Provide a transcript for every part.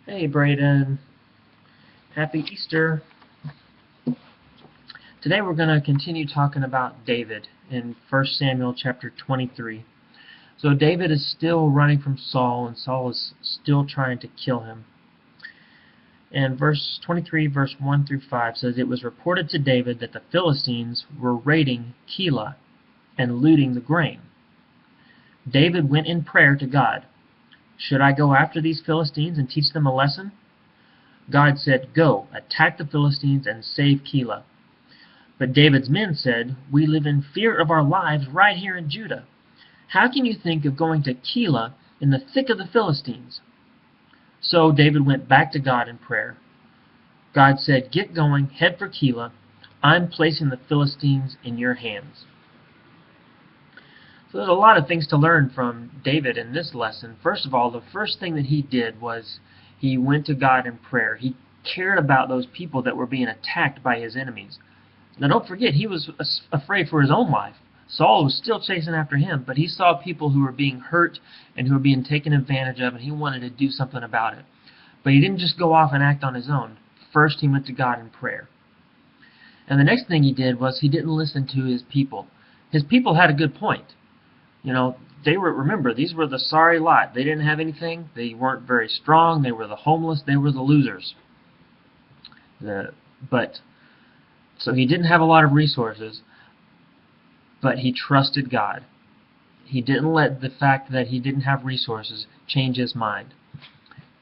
Hey Braden, happy Easter. Today we're going to continue talking about David in 1 Samuel chapter 23. So David is still running from Saul, and Saul is still trying to kill him. And verse 23, verse 1 through 5 says, "It was reported to David that the Philistines were raiding Keilah and looting the grain. David went in prayer to God. Should I go after these Philistines and teach them a lesson? God said, Go, attack the Philistines and save Keilah. But David's men said, We live in fear of our lives right here in Judah. How can you think of going to Keilah in the thick of the Philistines? So David went back to God in prayer. God said, Get going, head for Keilah. I'm placing the Philistines in your hands. So there's a lot of things to learn from David in this lesson. First of all, the first thing that he did was he went to God in prayer. He cared about those people that were being attacked by his enemies. Now don't forget, he was afraid for his own life. Saul was still chasing after him, but he saw people who were being hurt and who were being taken advantage of, and he wanted to do something about it. But he didn't just go off and act on his own. First, he went to God in prayer. And the next thing he did was he didn't listen to his people. His people had a good point. Remember, these were the sorry lot. They didn't have anything. They weren't very strong. They were the homeless. They were the losers. So he didn't have a lot of resources, but he trusted God. He didn't let the fact that he didn't have resources change his mind.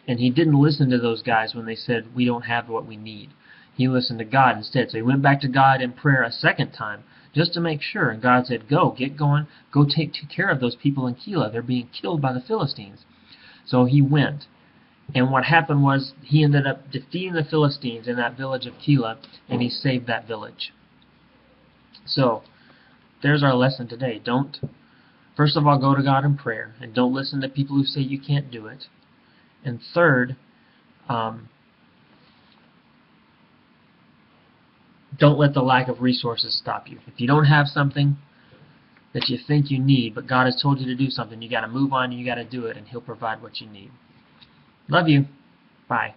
And he didn't listen to those guys when they said, we don't have what we need. He listened to God instead. So he went back to God in prayer a second time, just to make sure. And God said, Go, get going. Go take care of those people in Keilah. They're being killed by the Philistines. So he went. And what happened was he ended up defeating the Philistines in that village of Keilah, and he saved that village. So there's our lesson today. First of all, go to God in prayer, and don't listen to people who say you can't do it. And third, don't let the lack of resources stop you. If you don't have something that you think you need, but God has told you to do something, you got to move on, you got to do it, and He'll provide what you need. Love you. Bye.